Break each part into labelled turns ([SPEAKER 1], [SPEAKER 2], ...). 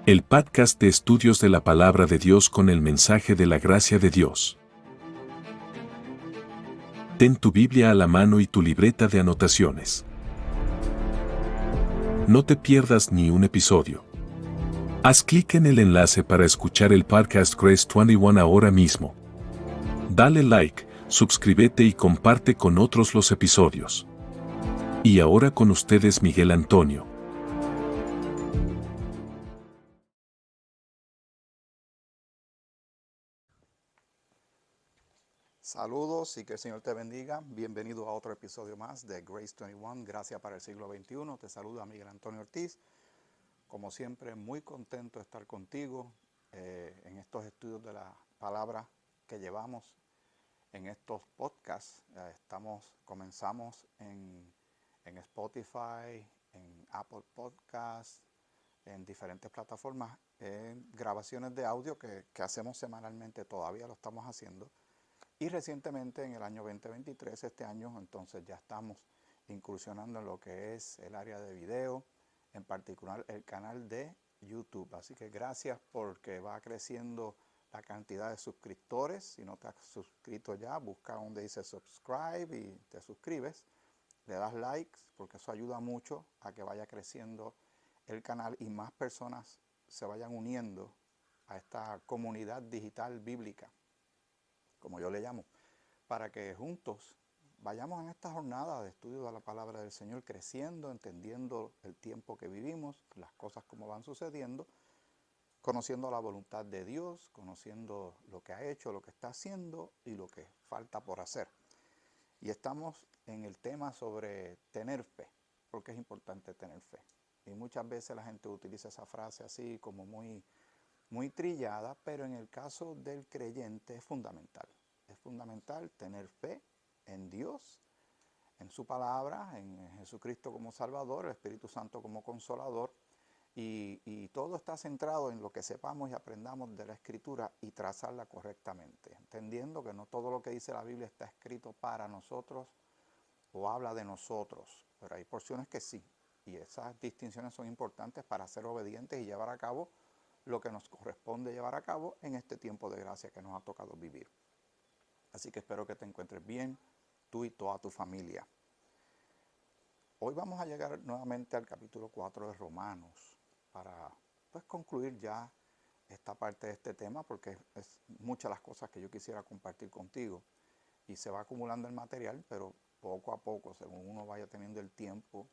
[SPEAKER 1] el podcast de estudios de la palabra de Dios con el mensaje de la gracia de Dios. Ten tu Biblia a la mano y tu libreta de anotaciones. No te pierdas ni un episodio. Haz clic en el enlace para escuchar el podcast Grace 21 ahora mismo. Dale like, suscríbete y comparte con otros los episodios. Y ahora con ustedes Miguel Antonio.
[SPEAKER 2] Saludos y que el Señor te bendiga. Bienvenido a otro episodio más de Grace 21, Gracia para el siglo XXI. Te saluda Miguel Antonio Ortiz. Como siempre, muy contento de estar contigo en estos estudios de la palabra que llevamos en estos podcasts. Comenzamos en Spotify, en Apple Podcasts, en diferentes plataformas, en grabaciones de audio que hacemos semanalmente, todavía lo estamos haciendo. Y recientemente, en el año 2023, este año, entonces ya estamos incursionando en lo que es el área de video, en particular el canal de YouTube. Así que gracias porque va creciendo la cantidad de suscriptores. Si no te has suscrito ya, busca donde dice subscribe y te suscribes. Le das likes porque eso ayuda mucho a que vaya creciendo el canal y más personas se vayan uniendo a esta comunidad digital bíblica, como yo le llamo, para que juntos vayamos en esta jornada de estudio de la palabra del Señor, creciendo, entendiendo el tiempo que vivimos, las cosas como van sucediendo, conociendo la voluntad de Dios, conociendo lo que ha hecho, lo que está haciendo y lo que falta por hacer. Y estamos en el tema sobre tener fe, porque es importante tener fe. Y muchas veces la gente utiliza esa frase así como muy trillada, pero en el caso del creyente es fundamental. Es fundamental tener fe en Dios, en su palabra, en Jesucristo como Salvador, el Espíritu Santo como Consolador, y todo está centrado en lo que sepamos y aprendamos de la Escritura y trazarla correctamente, entendiendo que no todo lo que dice la Biblia está escrito para nosotros o habla de nosotros, pero hay porciones que sí, y esas distinciones son importantes para ser obedientes y llevar a cabo lo que nos corresponde llevar a cabo en este tiempo de gracia que nos ha tocado vivir. Así que espero que te encuentres bien, tú y toda tu familia. Hoy vamos a llegar nuevamente al capítulo 4 de Romanos para concluir ya esta parte de este tema, porque es muchas las cosas que yo quisiera compartir contigo y se va acumulando el material, pero poco a poco, según uno vaya teniendo el tiempo,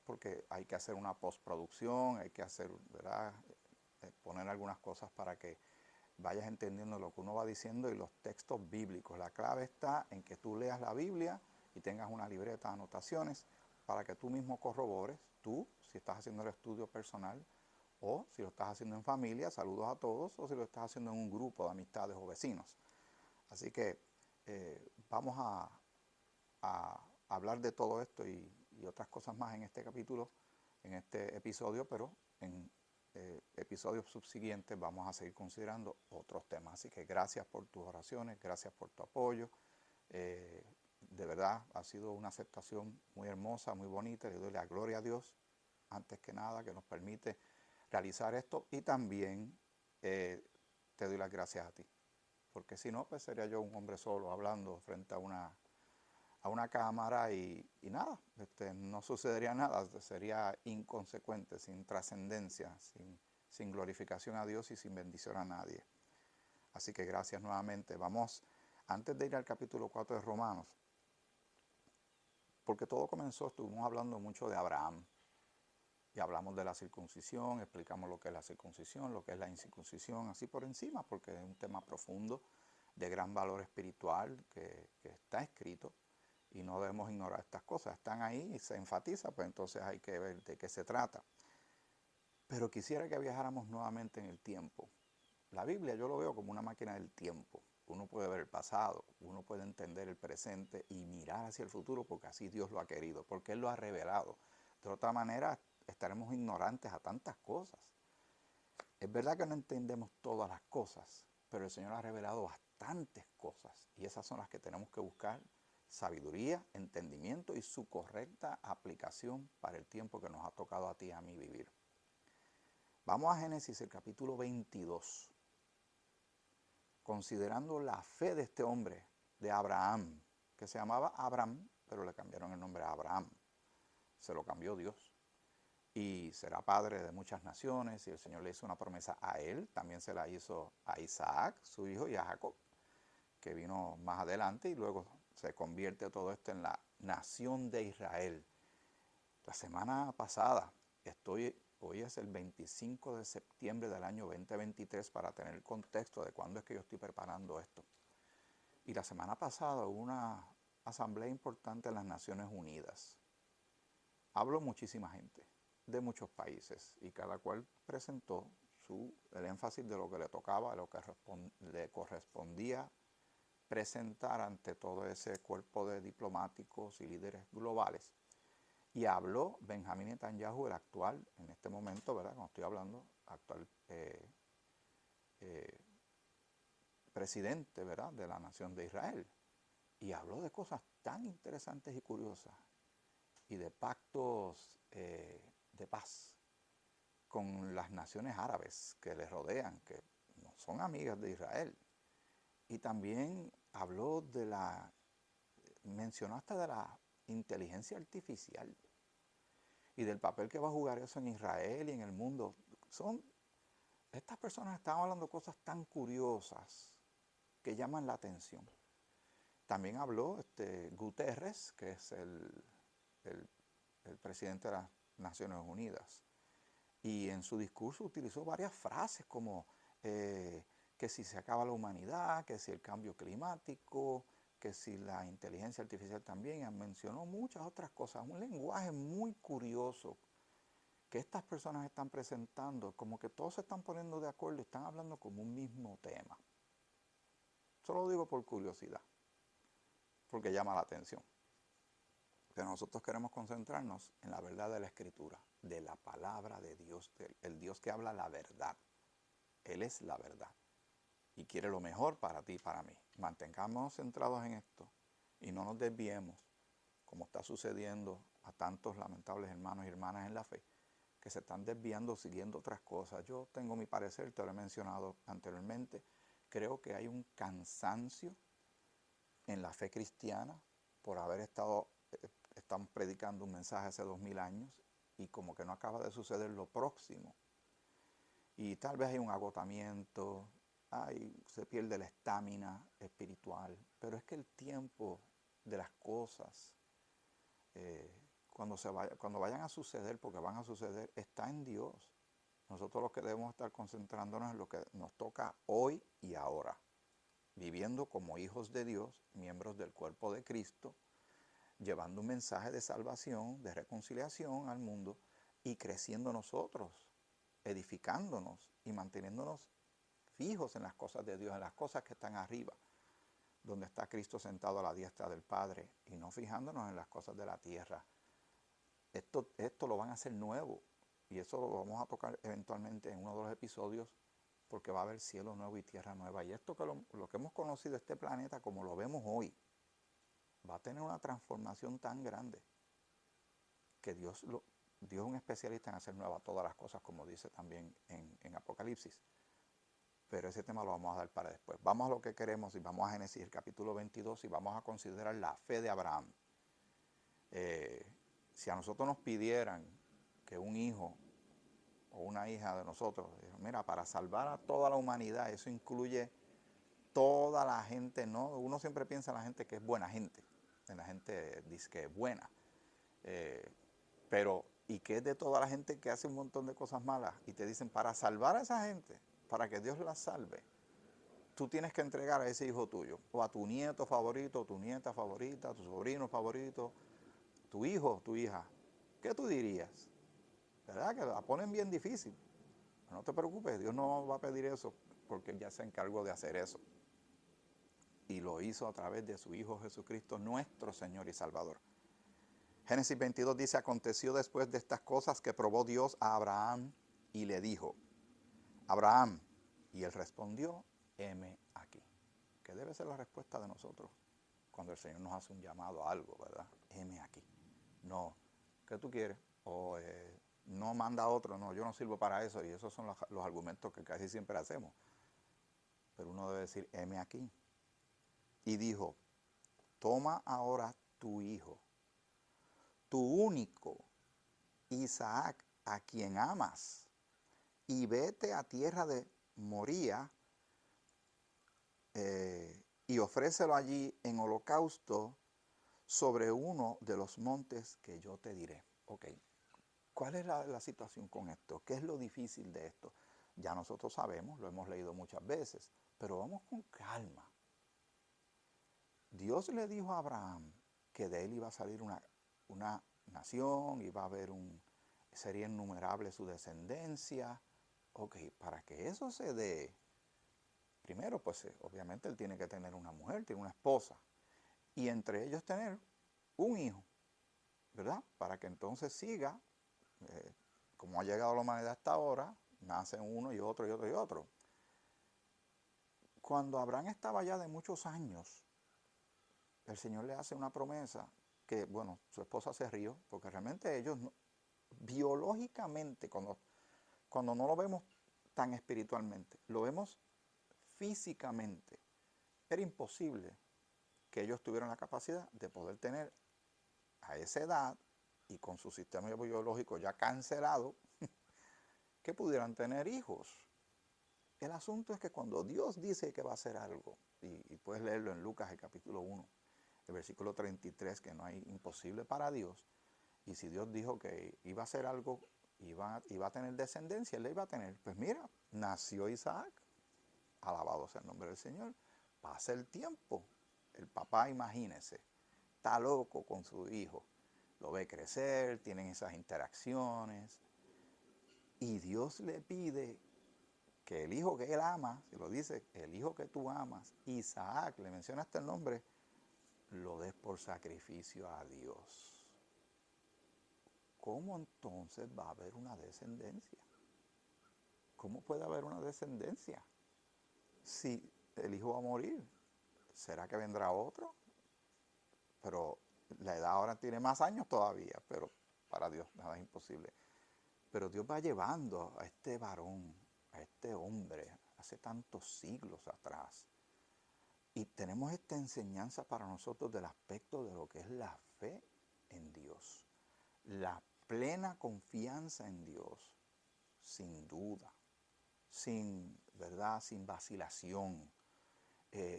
[SPEAKER 2] porque hay que hacer una postproducción, hay que hacer, ¿verdad?, poner algunas cosas para que vayas entendiendo lo que uno va diciendo y los textos bíblicos. La clave está en que tú leas la Biblia y tengas una libreta de anotaciones para que tú mismo corrobores, tú, si estás haciendo el estudio personal, o si lo estás haciendo en familia, saludos a todos, o si lo estás haciendo en un grupo de amistades o vecinos. Así que vamos a hablar de todo esto y otras cosas más en este capítulo, en este episodio, pero en episodios subsiguientes vamos a seguir considerando otros temas. Así que gracias por tus oraciones, gracias por tu apoyo. De verdad ha sido una aceptación muy hermosa, muy bonita. Le doy la gloria a Dios, antes que nada, que nos permite realizar esto. Y también te doy las gracias a ti, porque si no, pues sería yo un hombre solo hablando frente a una cámara y nada, no sucedería nada, sería inconsecuente, sin trascendencia, sin glorificación a Dios y sin bendición a nadie. Así que gracias nuevamente. Vamos, antes de ir al capítulo 4 de Romanos, porque todo comenzó, estuvimos hablando mucho de Abraham, y hablamos de la circuncisión, explicamos lo que es la circuncisión, lo que es la incircuncisión, así por encima, porque es un tema profundo, de gran valor espiritual, que está escrito, y no debemos ignorar estas cosas. Están ahí y se enfatiza, pues entonces hay que ver de qué se trata. Pero quisiera que viajáramos nuevamente en el tiempo. La Biblia yo lo veo como una máquina del tiempo. Uno puede ver el pasado, uno puede entender el presente y mirar hacia el futuro porque así Dios lo ha querido, porque Él lo ha revelado. De otra manera estaremos ignorantes a tantas cosas. Es verdad que no entendemos todas las cosas, pero el Señor ha revelado bastantes cosas y esas son las que tenemos que buscar: sabiduría, entendimiento y su correcta aplicación para el tiempo que nos ha tocado a ti y a mí vivir. Vamos a Génesis, el capítulo 22. Considerando la fe de este hombre, de Abraham, que se llamaba Abram, pero le cambiaron el nombre a Abraham. Se lo cambió Dios. Y será padre de muchas naciones, y el Señor le hizo una promesa a él, también se la hizo a Isaac, su hijo, y a Jacob, que vino más adelante, y luego se convierte todo esto en la nación de Israel. La semana pasada, hoy es el 25 de septiembre del año 2023, para tener el contexto de cuándo es que yo estoy preparando esto. Y la semana pasada hubo una asamblea importante en las Naciones Unidas. Habló muchísima gente de muchos países y cada cual presentó el énfasis de lo que le tocaba, lo que le correspondía presentar ante todo ese cuerpo de diplomáticos y líderes globales. Y habló Benjamín Netanyahu, el actual, en este momento, ¿verdad? Cuando estoy hablando, actual presidente, ¿verdad?, de la nación de Israel. Y habló de cosas tan interesantes y curiosas, y de pactos de paz con las naciones árabes que le rodean, que no son amigas de Israel. Y también habló mencionó hasta de la inteligencia artificial y del papel que va a jugar eso en Israel y en el mundo. Estas personas están hablando cosas tan curiosas que llaman la atención. También habló Guterres, que es el presidente de las Naciones Unidas, y en su discurso utilizó varias frases como que si se acaba la humanidad, que si el cambio climático, que si la inteligencia artificial también, mencionó muchas otras cosas, un lenguaje muy curioso que estas personas están presentando, como que todos se están poniendo de acuerdo, están hablando como un mismo tema. Solo lo digo por curiosidad, porque llama la atención. Pero nosotros queremos concentrarnos en la verdad de la Escritura, de la palabra de Dios, el Dios que habla la verdad. Él es la verdad y quiere lo mejor para ti y para mí. Mantengámonos centrados en esto y no nos desviemos, como está sucediendo a tantos lamentables hermanos y hermanas en la fe, que se están desviando siguiendo otras cosas. Yo tengo mi parecer, te lo he mencionado anteriormente. Creo que hay un cansancio en la fe cristiana por haber estamos predicando un mensaje hace 2000 años y como que no acaba de suceder lo próximo. Y tal vez hay un agotamiento, se pierde la estamina espiritual, pero es que el tiempo de las cosas, cuando vayan a suceder, porque van a suceder, está en Dios. Nosotros lo que debemos estar concentrándonos en lo que nos toca hoy y ahora, viviendo como hijos de Dios, miembros del cuerpo de Cristo, llevando un mensaje de salvación, de reconciliación al mundo y creciendo nosotros, edificándonos y manteniéndonos fijos en las cosas de Dios, en las cosas que están arriba, donde está Cristo sentado a la diestra del Padre, y no fijándonos en las cosas de la tierra. Esto lo van a hacer nuevo, y eso lo vamos a tocar eventualmente en uno de los episodios, porque va a haber cielo nuevo y tierra nueva. Y esto que lo que hemos conocido, este planeta como lo vemos hoy, va a tener una transformación tan grande que Dios es un especialista en hacer nuevas todas las cosas, como dice también en Apocalipsis. Pero ese tema lo vamos a dar para después. Vamos a lo que queremos y vamos a Génesis, el capítulo 22, y vamos a considerar la fe de Abraham. Si a nosotros nos pidieran que un hijo o una hija de nosotros, mira, para salvar a toda la humanidad, eso incluye toda la gente, ¿no? Uno siempre piensa en la gente que es buena gente, en la gente dice que es buena, pero ¿y qué es de toda la gente que hace un montón de cosas malas? Y te dicen, para salvar a esa gente, para que Dios la salve, tú tienes que entregar a ese hijo tuyo, o a tu nieto favorito, tu nieta favorita, tu sobrino favorito, tu hijo, tu hija. ¿Qué tú dirías? ¿Verdad? Que la ponen bien difícil. No te preocupes, Dios no va a pedir eso, porque Él ya se encargó de hacer eso. Y lo hizo a través de su Hijo Jesucristo, nuestro Señor y Salvador. Génesis 22 dice, aconteció después de estas cosas que probó Dios a Abraham y le dijo, Abraham, y él respondió, heme aquí. Que debe ser la respuesta de nosotros cuando el Señor nos hace un llamado a algo, ¿verdad? Heme aquí. No, ¿qué tú quieres? no manda a otro, no, yo no sirvo para eso, y esos son los argumentos que casi siempre hacemos. Pero uno debe decir, heme aquí. Y dijo, toma ahora tu hijo, tu único, Isaac, a quien amas, y vete a tierra de Moría, y ofrécelo allí en holocausto sobre uno de los montes que yo te diré. Ok, ¿cuál es la situación con esto? ¿Qué es lo difícil de esto? Ya nosotros sabemos, lo hemos leído muchas veces, pero vamos con calma. Dios le dijo a Abraham que de él iba a salir una nación, sería innumerable su descendencia. Ok, para que eso se dé, primero pues obviamente él tiene que tener una mujer, tiene una esposa, y entre ellos tener un hijo, ¿verdad? Para que entonces siga, como ha llegado la humanidad hasta ahora, nacen uno y otro y otro y otro. Cuando Abraham estaba ya de muchos años, el Señor le hace una promesa que, bueno, su esposa se rió, porque realmente ellos, biológicamente, cuando no lo vemos tan espiritualmente, lo vemos físicamente, era imposible que ellos tuvieran la capacidad de poder tener a esa edad y con su sistema biológico ya cancelado, que pudieran tener hijos. El asunto es que cuando Dios dice que va a hacer algo, y puedes leerlo en Lucas, el capítulo 1, el versículo 33, que no hay imposible para Dios, y si Dios dijo que iba a hacer algo, iba a tener descendencia, él la iba a tener. Pues mira, nació Isaac, alabado sea el nombre del Señor. Pasa el tiempo, el papá, imagínese, está loco con su hijo, lo ve crecer, tienen esas interacciones, y Dios le pide que el hijo que él ama, si lo dice, el hijo que tú amas, Isaac, le menciona hasta el nombre, lo des por sacrificio a Dios. ¿Cómo entonces va a haber una descendencia? ¿Cómo puede haber una descendencia? Si el hijo va a morir, ¿será que vendrá otro? Pero la edad ahora tiene más años todavía, pero para Dios nada es imposible. Pero Dios va llevando a este varón, a este hombre, hace tantos siglos atrás. Y tenemos esta enseñanza para nosotros del aspecto de lo que es la fe en Dios. La plena confianza en Dios, sin duda, ¿verdad? Sin vacilación.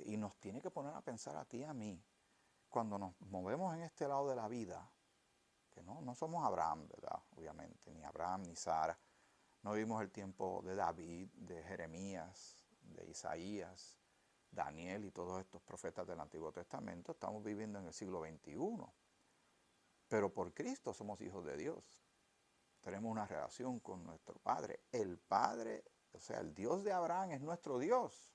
[SPEAKER 2] Y nos tiene que poner a pensar a ti y a mí, cuando nos movemos en este lado de la vida, que no somos Abraham, ¿verdad? Obviamente, ni Abraham ni Sara. No vivimos el tiempo de David, de Jeremías, de Isaías, Daniel y todos estos profetas del Antiguo Testamento. Estamos viviendo en el siglo XXI. Pero por Cristo somos hijos de Dios. Tenemos una relación con nuestro Padre. El Padre, o sea, el Dios de Abraham es nuestro Dios.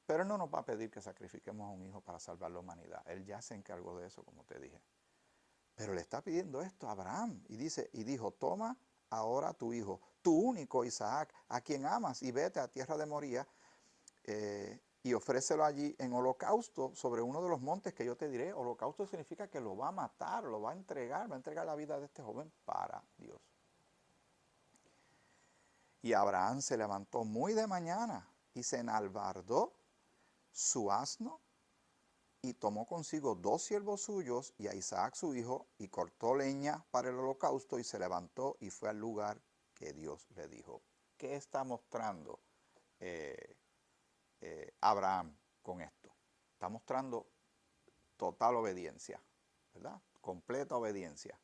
[SPEAKER 2] Pero Él no nos va a pedir que sacrifiquemos a un hijo para salvar la humanidad. Él ya se encargó de eso, como te dije. Pero le está pidiendo esto a Abraham. Y dijo, toma ahora tu hijo, tu único Isaac, a quien amas, y vete a tierra de Moría, y ofrécelo allí en holocausto sobre uno de los montes que yo te diré. Holocausto significa que lo va a matar, va a entregar la vida de este joven para Dios. Y Abraham se levantó muy de mañana y se enalbardó su asno y tomó consigo 2 siervos suyos y a Isaac su hijo y cortó leña para el holocausto y se levantó y fue al lugar que Dios le dijo. ¿Qué está mostrando Abraham con esto? Está mostrando total obediencia, ¿verdad? Completa obediencia.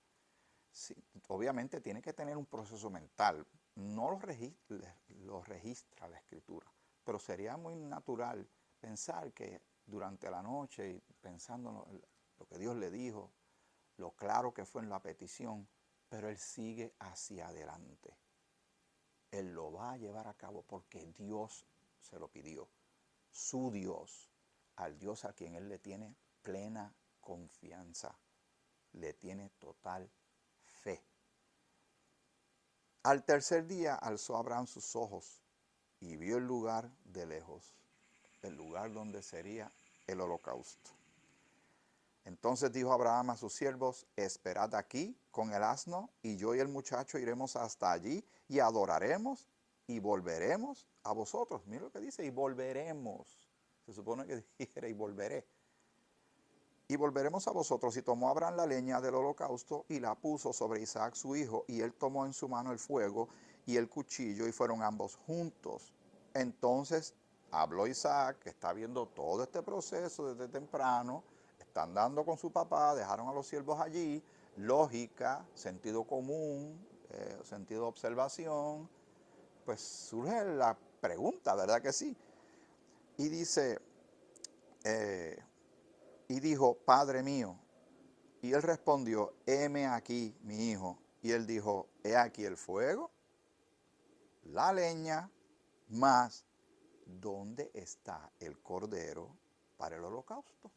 [SPEAKER 2] Sí, obviamente tiene que tener un proceso mental. No lo registra la Escritura, pero sería muy natural pensar que durante la noche y pensando en lo que Dios le dijo, lo claro que fue en la petición, pero él sigue hacia adelante. Él lo va a llevar a cabo porque Dios se lo pidió. Su Dios, al Dios a quien él le tiene plena confianza, le tiene total fe. Al tercer día alzó Abraham sus ojos y vio el lugar de lejos, el lugar donde sería el holocausto. Entonces dijo Abraham a sus siervos, esperad aquí con el asno, y yo y el muchacho iremos hasta allí y adoraremos y volveremos a vosotros. Mira lo que dice, y volveremos. Se supone que dijera, y volveré. Y volveremos a vosotros. Y tomó Abraham la leña del holocausto y la puso sobre Isaac su hijo, y él tomó en su mano el fuego y el cuchillo, y fueron ambos juntos. Entonces habló Isaac, que está viendo todo este proceso desde temprano, están dando con su papá, dejaron a los siervos allí, lógica, sentido común, sentido de observación, pues surge la pregunta, ¿verdad que sí? Y dice, y dijo, Padre mío. Y él respondió, heme aquí, mi hijo. Y él dijo, he aquí el fuego, la leña, mas ¿dónde está el cordero para el holocausto?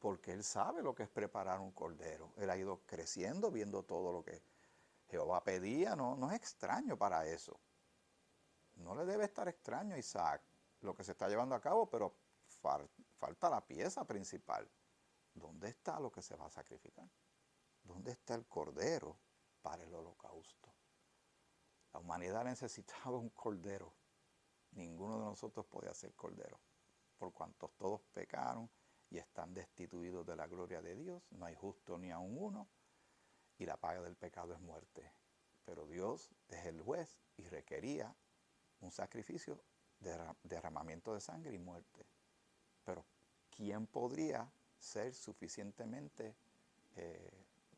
[SPEAKER 2] Porque él sabe lo que es preparar un cordero. Él ha ido creciendo, viendo todo lo que Jehová pedía. No es extraño para eso. No le debe estar extraño a Isaac lo que se está llevando a cabo, pero falta la pieza principal. ¿Dónde está lo que se va a sacrificar? ¿Dónde está el cordero para el holocausto? La humanidad necesitaba un cordero. Ninguno de nosotros podía ser cordero. Por cuantos todos pecaron y están destituidos de la gloria de Dios, no hay justo ni aun uno, y la paga del pecado es muerte. Pero Dios es el juez y requería un sacrificio de derramamiento de sangre y muerte. Pero ¿quién podría ser suficientemente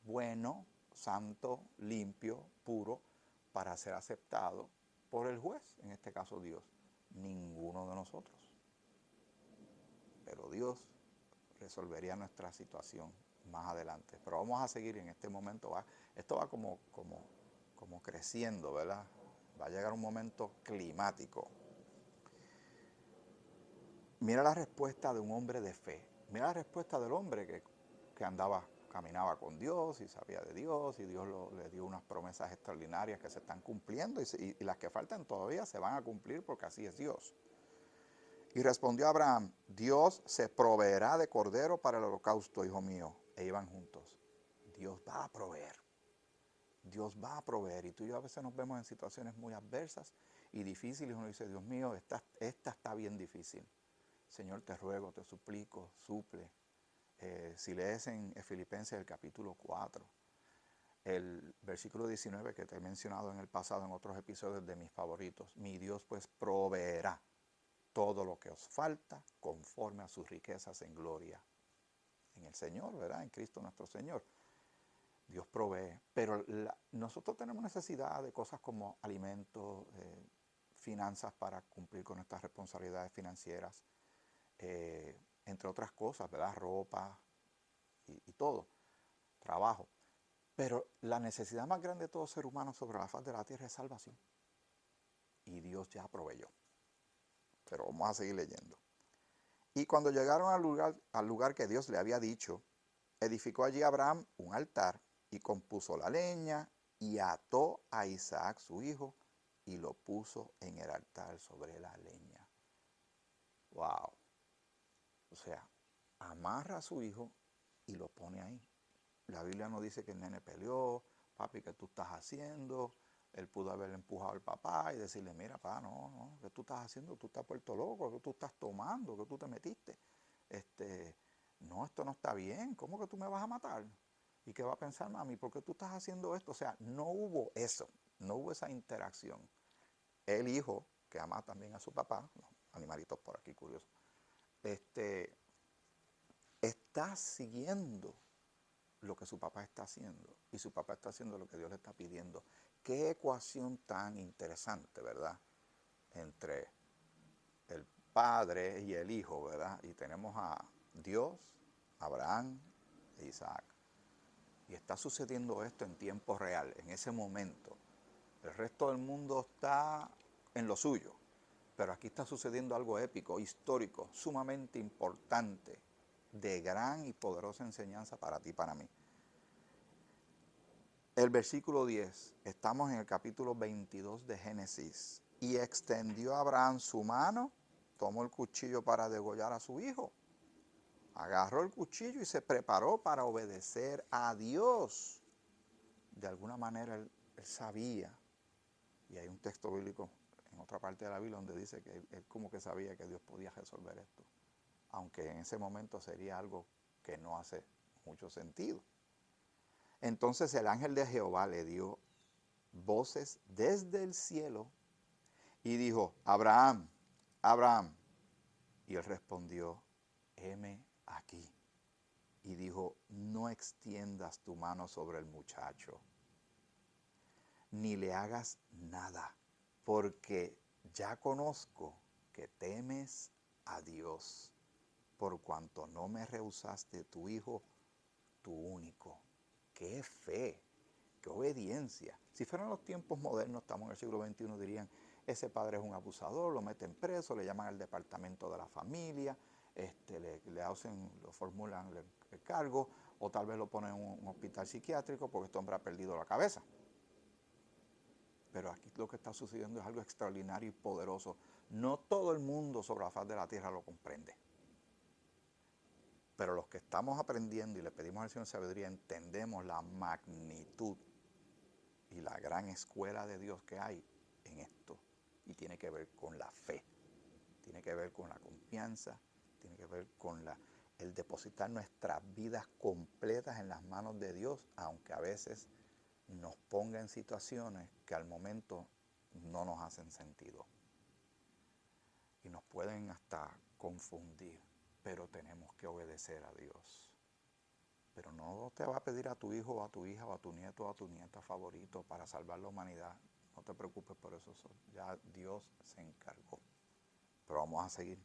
[SPEAKER 2] bueno, santo, limpio, puro, para ser aceptado por el juez, en este caso Dios? Ninguno de nosotros. Pero Dios resolvería nuestra situación más adelante. Pero vamos a seguir en este momento. Esto va como creciendo, ¿verdad? Va a llegar un momento climático. Mira la respuesta de un hombre de fe. Mira la respuesta del hombre que caminaba con Dios y sabía de Dios, y Dios le dio unas promesas extraordinarias que se están cumpliendo, y las que faltan todavía se van a cumplir, porque así es Dios. Y respondió Abraham, Dios se proveerá de cordero para el holocausto, hijo mío. E iban juntos. Dios va a proveer. Dios va a proveer. Y tú y yo a veces nos vemos en situaciones muy adversas y difíciles, y uno dice, Dios mío, esta está bien difícil. Señor, te ruego, te suplico, suple. Si lees en Filipenses el capítulo 4, el versículo 19 que te he mencionado en el pasado en otros episodios de mis favoritos, mi Dios pues proveerá todo lo que os falta conforme a sus riquezas en gloria en el Señor, ¿verdad? En Cristo nuestro Señor. Dios provee, pero nosotros tenemos necesidad de cosas como alimentos, finanzas para cumplir con nuestras responsabilidades financieras, entre otras cosas, ¿verdad? Ropa y todo, trabajo. Pero la necesidad más grande de todo ser humano sobre la faz de la tierra es salvación. Y Dios ya proveyó. Pero vamos a seguir leyendo. Y cuando llegaron al lugar que Dios le había dicho, edificó allí Abraham un altar y compuso la leña y ató a Isaac su hijo y lo puso en el altar sobre la leña. ¡Wow! O sea, amarra a su hijo y lo pone ahí. La Biblia no dice que el nene peleó, papi, ¿qué tú estás haciendo? Él pudo haber empujado al papá y decirle, mira, papá, no, ¿qué tú estás haciendo? Tú estás puesto loco, ¿qué tú estás tomando? ¿Qué tú te metiste? No, esto no está bien, ¿cómo que tú me vas a matar? ¿Y qué va a pensar mami? ¿Por qué tú estás haciendo esto? O sea, no hubo eso, no hubo esa interacción. El hijo, que ama también a su papá, los animalitos por aquí curiosos, está siguiendo lo que su papá está haciendo, y su papá está haciendo lo que Dios le está pidiendo. Qué ecuación tan interesante, ¿verdad? Entre el padre y el hijo, ¿verdad? Y tenemos a Dios, Abraham e Isaac. Y está sucediendo esto en tiempo real, en ese momento. El resto del mundo está en lo suyo, pero aquí está sucediendo algo épico, histórico, sumamente importante, de gran y poderosa enseñanza para ti y para mí. El versículo 10, estamos en el capítulo 22 de Génesis. Y extendió Abraham su mano, tomó el cuchillo para degollar a su hijo. agarró el cuchillo y se preparó para obedecer a Dios. De alguna manera él sabía, y hay un texto bíblico en otra parte de la Biblia donde dice que él como que sabía que Dios podía resolver esto, aunque en ese momento sería algo que no hace mucho sentido. Entonces el ángel de Jehová le dio voces desde el cielo y dijo: Abraham, Abraham. Y él respondió: heme aquí. Y dijo: no extiendas tu mano sobre el muchacho, ni le hagas nada, porque ya conozco que temes a Dios, por cuanto no me rehusaste tu hijo, tu único. ¡Qué fe! ¡Qué obediencia! Si fueran los tiempos modernos, estamos en el siglo XXI, dirían: ese padre es un abusador, lo meten preso, le llaman al departamento de la familia, lo formulan el cargo, o tal vez lo ponen en un hospital psiquiátrico porque este hombre ha perdido la cabeza. Pero aquí lo que está sucediendo es algo extraordinario y poderoso. No todo el mundo sobre la faz de la tierra lo comprende. Pero los que estamos aprendiendo y le pedimos al Señor sabiduría, entendemos la magnitud y la gran escuela de Dios que hay en esto. Y tiene que ver con la fe, tiene que ver con la confianza, tiene que ver con el depositar nuestras vidas completas en las manos de Dios, aunque a veces nos ponga en situaciones que al momento no nos hacen sentido y nos pueden hasta confundir, pero tenemos que obedecer a Dios. Pero no te va a pedir a tu hijo o a tu hija o a tu nieto o a tu nieta favorito para salvar la humanidad. No te preocupes por eso, ya Dios se encargó. Pero vamos a seguir.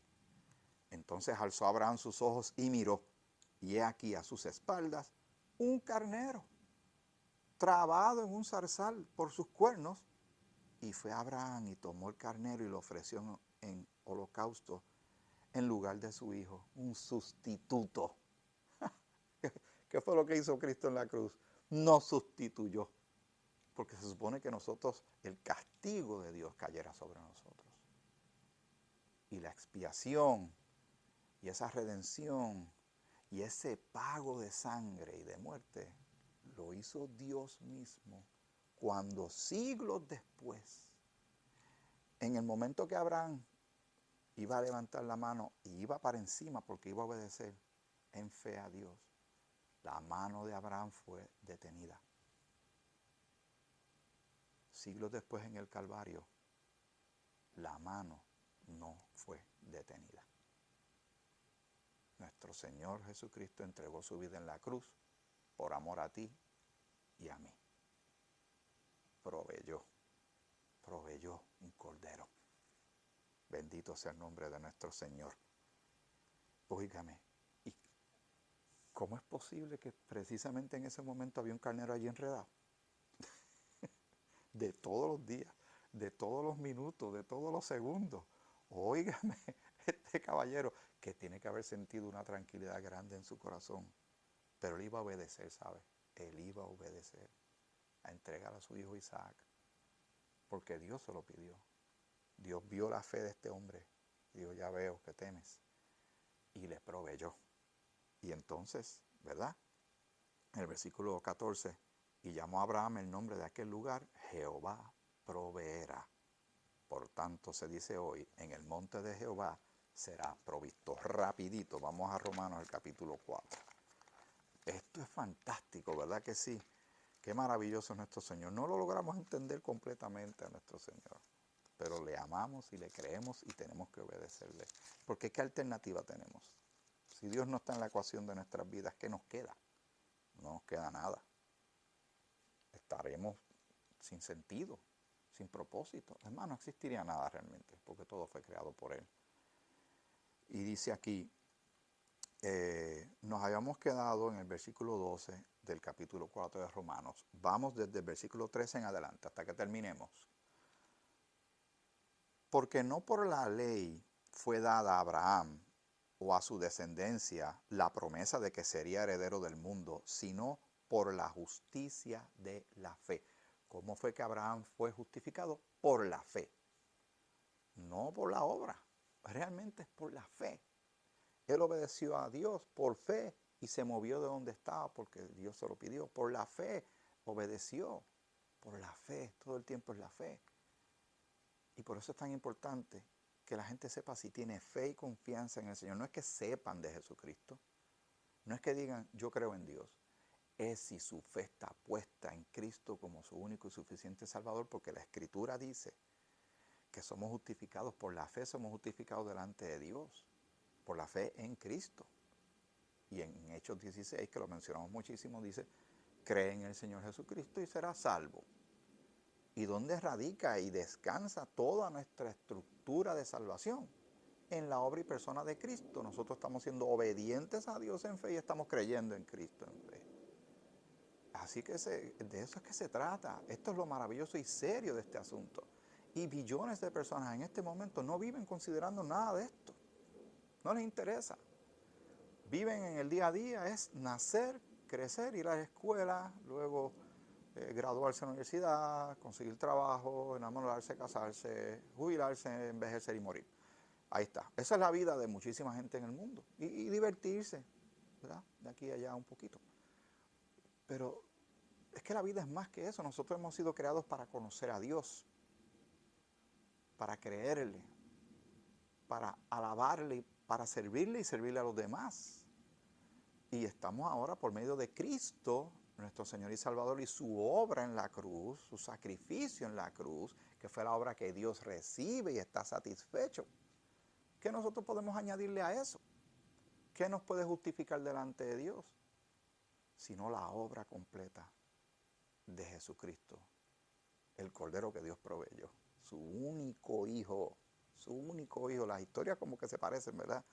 [SPEAKER 2] Entonces alzó Abraham sus ojos y miró, y he aquí a sus espaldas un carnero trabado en un zarzal por sus cuernos. Y fue Abraham y tomó el carnero y lo ofreció en holocausto en lugar de su hijo, un sustituto. ¿Qué fue lo que hizo Cristo en la cruz? Nos sustituyó, porque se supone que nosotros, el castigo de Dios cayera sobre nosotros. Y la expiación, y esa redención, y ese pago de sangre y de muerte, lo hizo Dios mismo, cuando siglos después, en el momento que Abraham iba a levantar la mano y iba para encima porque iba a obedecer en fe a Dios, la mano de Abraham fue detenida. Siglos después, en el Calvario, la mano no fue detenida. Nuestro Señor Jesucristo entregó su vida en la cruz por amor a ti y a mí. Proveyó un cordero. Bendito sea el nombre de nuestro Señor. Óigame, ¿y cómo es posible que precisamente en ese momento había un carnero allí enredado? De todos los días, de todos los minutos, de todos los segundos. Óigame, este caballero, que tiene que haber sentido una tranquilidad grande en su corazón. Pero él iba a obedecer, ¿sabe? Él iba a obedecer, a entregar a su hijo Isaac, porque Dios se lo pidió. Dios vio la fe de este hombre, dijo: ya veo que temes, y le proveyó. Y entonces, ¿verdad? En el versículo 14, y llamó a Abraham el nombre de aquel lugar: Jehová proveerá. Por tanto se dice hoy: en el monte de Jehová será provisto. Rapidito, vamos a Romanos, el capítulo 4. Esto es fantástico, ¿verdad que sí? Qué maravilloso es nuestro Señor. No lo logramos entender completamente a nuestro Señor, pero le amamos y le creemos y tenemos que obedecerle. Porque ¿qué alternativa tenemos? Si Dios no está en la ecuación de nuestras vidas, ¿qué nos queda? No nos queda nada. Estaremos sin sentido, sin propósito. Es más, no existiría nada realmente, porque todo fue creado por Él. Y dice aquí, nos habíamos quedado en el versículo 12 del capítulo 4 de Romanos. Vamos desde el versículo 13 en adelante hasta que terminemos. Porque no por la ley fue dada a Abraham o a su descendencia la promesa de que sería heredero del mundo, sino por la justicia de la fe. ¿Cómo fue que Abraham fue justificado? Por la fe, no por la obra. Realmente es por la fe. Él obedeció a Dios por fe y se movió de donde estaba porque Dios se lo pidió. Por la fe obedeció. Por la fe. Todo el tiempo es la fe. Y por eso es tan importante que la gente sepa si tiene fe y confianza en el Señor. No es que sepan de Jesucristo. No es que digan, yo creo en Dios. Es si su fe está puesta en Cristo como su único y suficiente Salvador, porque la Escritura dice que somos justificados por la fe, somos justificados delante de Dios, por la fe en Cristo. Y en Hechos 16, que lo mencionamos muchísimo, dice, cree en el Señor Jesucristo y serás salvo. ¿Y dónde radica y descansa toda nuestra estructura de salvación? En la obra y persona de Cristo. Nosotros estamos siendo obedientes a Dios en fe y estamos creyendo en Cristo en fe. Así que de eso es que se trata. Esto es lo maravilloso y serio de este asunto. Y billones de personas en este momento no viven considerando nada de esto. No les interesa. Viven en el día a día, es nacer, crecer, ir a la escuela, luego graduarse en la universidad, conseguir trabajo, enamorarse, casarse, jubilarse, envejecer y morir. Ahí está. Esa es la vida de muchísima gente en el mundo. Y divertirse, ¿verdad? De aquí a allá un poquito. Pero es que la vida es más que eso. Nosotros hemos sido creados para conocer a Dios, para creerle, para alabarle, para servirle y servirle a los demás. Y estamos ahora por medio de Cristo, nuestro Señor y Salvador, y su obra en la cruz, su sacrificio en la cruz, que fue la obra que Dios recibe y está satisfecho. ¿Qué nosotros podemos añadirle a eso? ¿Qué nos puede justificar delante de Dios? Sino la obra completa de Jesucristo, el Cordero que Dios proveyó, su único Hijo, Las historias como que se parecen, ¿verdad?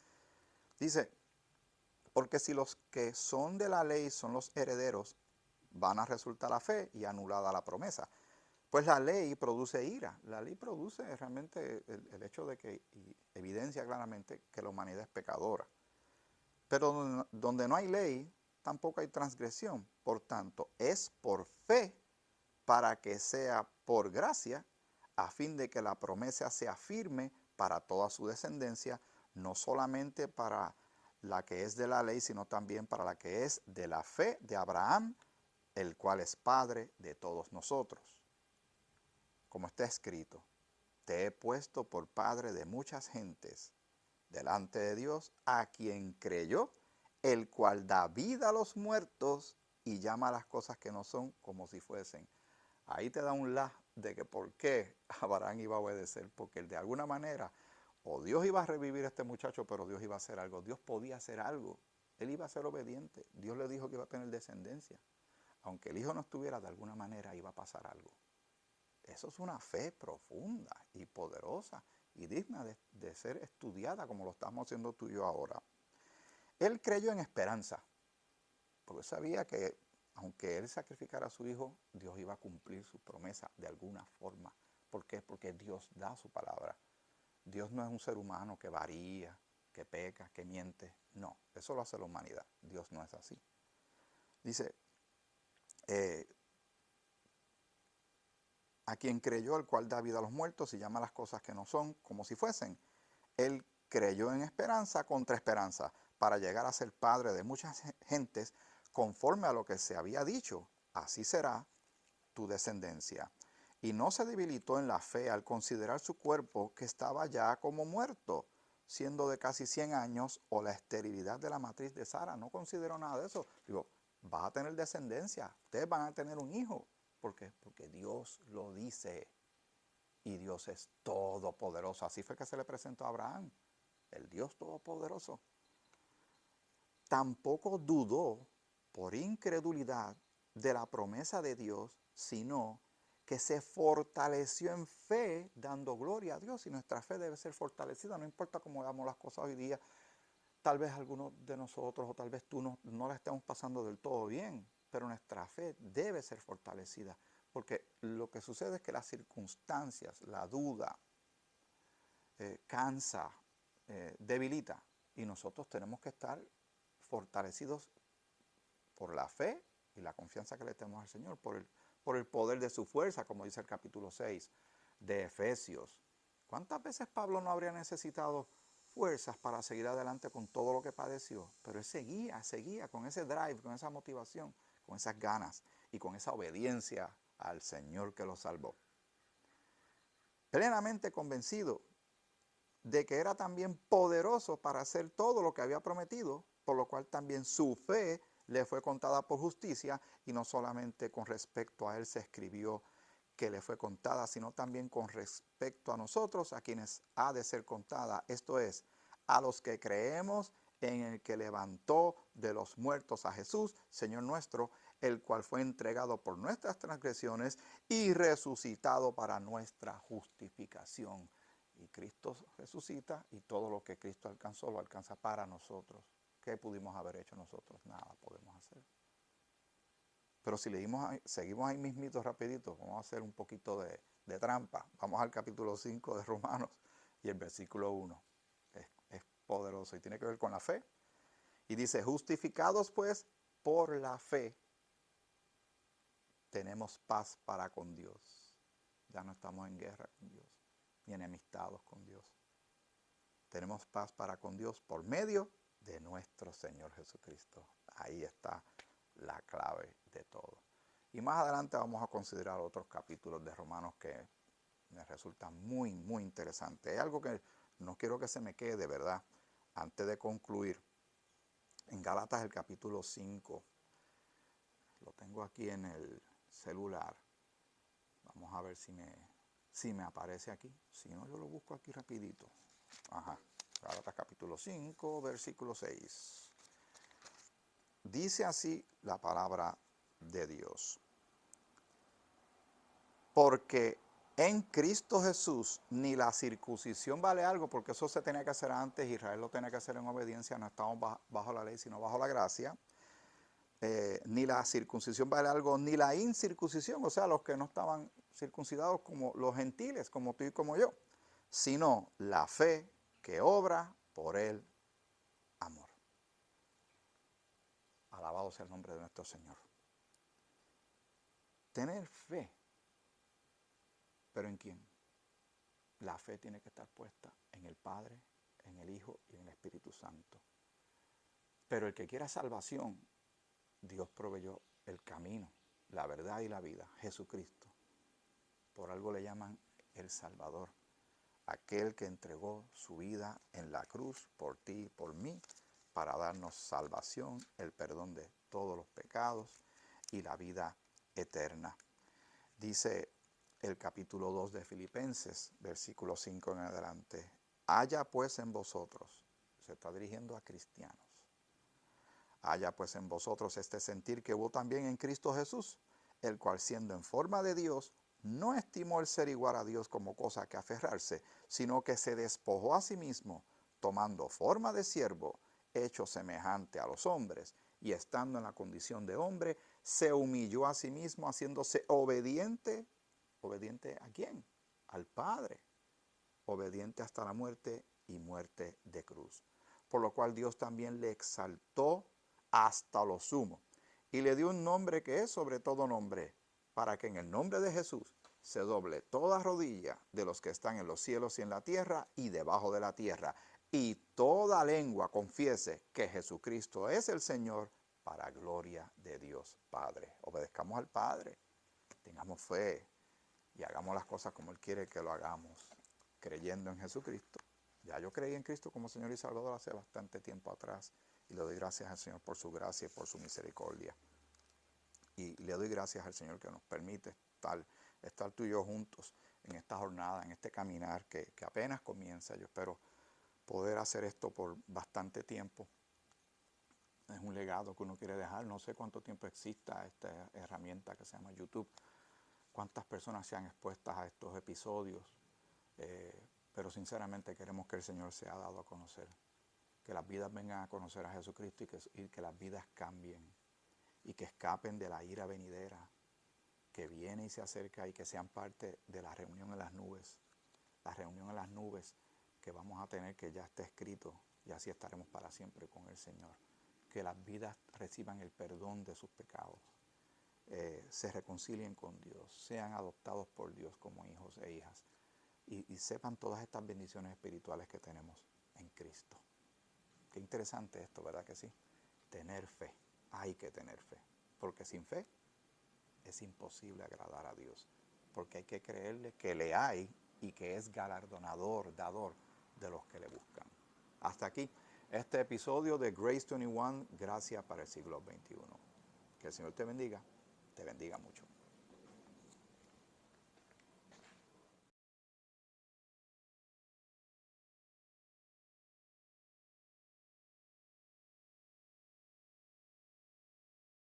[SPEAKER 2] Dice, porque si los que son de la ley son los herederos, van a resultar la fe y anulada la promesa. Pues la ley produce ira. La ley produce realmente el hecho de que, y evidencia claramente que la humanidad es pecadora. Pero donde no hay ley, tampoco hay transgresión. Por tanto, es por fe para que sea por gracia, a fin de que la promesa sea firme para toda su descendencia, no solamente para la que es de la ley, sino también para la que es de la fe de Abraham, el cual es Padre de todos nosotros. Como está escrito, te he puesto por Padre de muchas gentes, delante de Dios, a quien creyó, el cual da vida a los muertos y llama a las cosas que no son como si fuesen. Ahí te da un la de que por qué Abraham iba a obedecer, porque de alguna manera o Dios iba a revivir a este muchacho, pero Dios iba a hacer algo. Dios podía hacer algo. Él iba a ser obediente. Dios le dijo que iba a tener descendencia. Aunque el hijo no estuviera, de alguna manera iba a pasar algo. Eso es una fe profunda y poderosa y digna de ser estudiada como lo estamos haciendo tú y yo ahora. Él creyó en esperanza, porque sabía que aunque él sacrificara a su hijo, Dios iba a cumplir su promesa de alguna forma. ¿Por qué? Porque Dios da su palabra. Dios no es un ser humano que varía, que peca, que miente. No, eso lo hace la humanidad. Dios no es así. Dice, a quien creyó, el cual da vida a los muertos y llama las cosas que no son como si fuesen. Él creyó en esperanza contra esperanza, para llegar a ser padre de muchas gentes, conforme a lo que se había dicho, así será tu descendencia. Y no se debilitó en la fe al considerar su cuerpo, que estaba ya como muerto, siendo de casi 100 años, o la esterilidad de la matriz de Sara. No consideró nada de eso. Digo, vas a tener descendencia, ustedes van a tener un hijo. ¿Por qué? Porque Dios lo dice. Y Dios es todopoderoso. Así fue que se le presentó a Abraham, el Dios todopoderoso. Tampoco dudó por incredulidad de la promesa de Dios, sino que se fortaleció en fe, dando gloria a Dios. Y nuestra fe debe ser fortalecida, no importa cómo hagamos las cosas hoy día. Tal vez algunos de nosotros o tal vez tú no la estemos pasando del todo bien, pero nuestra fe debe ser fortalecida. Porque lo que sucede es que las circunstancias, la duda, cansa, debilita. Y nosotros tenemos que estar fortalecidos por la fe y la confianza que le tenemos al Señor, por el poder de su fuerza, como dice el capítulo 6 de Efesios. ¿Cuántas veces Pablo no habría necesitado fuerzas para seguir adelante con todo lo que padeció, pero él seguía con ese drive, con esa motivación, con esas ganas y con esa obediencia al Señor que lo salvó. Plenamente convencido de que era también poderoso para hacer todo lo que había prometido, por lo cual también su fe le fue contada por justicia, y no solamente con respecto a él se escribió que le fue contada, sino también con respecto a nosotros, a quienes ha de ser contada, esto es, a los que creemos en el que levantó de los muertos a Jesús, Señor nuestro, el cual fue entregado por nuestras transgresiones y resucitado para nuestra justificación. Y Cristo resucita, y todo lo que Cristo alcanzó lo alcanza para nosotros. ¿Qué pudimos haber hecho nosotros? Nada podemos hacer. Pero si seguimos ahí mismito rapidito, vamos a hacer un poquito de trampa. Vamos al capítulo 5 de Romanos y el versículo 1. Es poderoso y tiene que ver con la fe. Y dice, justificados pues por la fe, tenemos paz para con Dios. Ya no estamos en guerra con Dios, ni enemistados con Dios. Tenemos paz para con Dios por medio de nuestro Señor Jesucristo. Ahí está la clave de todo. Y más adelante vamos a considerar otros capítulos de Romanos que me resultan muy, muy interesantes. Es algo que no quiero que se me quede, de verdad, antes de concluir. En Gálatas, el capítulo 5, lo tengo aquí en el celular. Vamos a ver si me aparece aquí. Si no, yo lo busco aquí rapidito. Ajá. Gálatas capítulo 5, versículo 6. Dice así la palabra de Dios. Porque en Cristo Jesús ni la circuncisión vale algo, porque eso se tenía que hacer antes, Israel lo tenía que hacer en obediencia, no estábamos bajo la ley, sino bajo la gracia. Ni la circuncisión vale algo, ni la incircuncisión, o sea, los que no estaban circuncidados como los gentiles, como tú y como yo, sino la fe que obra por el amor. Alabado sea el nombre de nuestro Señor. Tener fe. ¿Pero en quién? La fe tiene que estar puesta en el Padre, en el Hijo y en el Espíritu Santo. Pero el que quiera salvación, Dios proveyó el camino, la verdad y la vida, Jesucristo. Por algo le llaman el Salvador. Aquel que entregó su vida en la cruz por ti y por mí, para darnos salvación, el perdón de todos los pecados y la vida eterna. Dice el capítulo 2 de Filipenses, versículo 5 en adelante. Haya pues en vosotros, se está dirigiendo a cristianos, haya pues en vosotros este sentir que hubo también en Cristo Jesús, el cual siendo en forma de Dios, no estimó el ser igual a Dios como cosa que aferrarse, sino que se despojó a sí mismo, tomando forma de siervo, hecho semejante a los hombres, y estando en la condición de hombre, se humilló a sí mismo, haciéndose obediente. ¿Obediente a quién? Al Padre. Obediente hasta la muerte y muerte de cruz. Por lo cual Dios también le exaltó hasta lo sumo y le dio un nombre que es sobre todo nombre, para que en el nombre de Jesús se doble toda rodilla de los que están en los cielos y en la tierra y debajo de la tierra, y toda lengua confiese que Jesucristo es el Señor, para gloria de Dios Padre. Obedezcamos al Padre, tengamos fe y hagamos las cosas como Él quiere que lo hagamos, creyendo en Jesucristo. Ya yo creí en Cristo como Señor y Salvador hace bastante tiempo atrás, y le doy gracias al Señor por su gracia y por su misericordia. Y le doy gracias al Señor que nos permite estar tú y yo juntos en esta jornada, en este caminar que apenas comienza. Yo espero poder hacer esto por bastante tiempo. Es un legado que uno quiere dejar. No sé cuánto tiempo exista esta herramienta que se llama YouTube, cuántas personas sean expuestas a estos episodios, pero sinceramente queremos que el Señor sea dado a conocer, que las vidas vengan a conocer a Jesucristo y que las vidas cambien y que escapen de la ira venidera que viene y se acerca, y que sean parte de la reunión en las nubes, la reunión en las nubes que vamos a tener, que ya está escrito, y así estaremos para siempre con el Señor. Que las vidas reciban el perdón de sus pecados, se reconcilien con Dios, sean adoptados por Dios como hijos e hijas, y sepan todas estas bendiciones espirituales que tenemos en Cristo. Qué interesante esto, ¿verdad que sí? Tener fe. Hay que tener fe. Porque sin fe es imposible agradar a Dios. Porque hay que creerle que le hay y que es galardonador, dador de los que le buscan. Hasta aquí este episodio de Grace 21, Gracia para el siglo XXI. Que el Señor te bendiga mucho.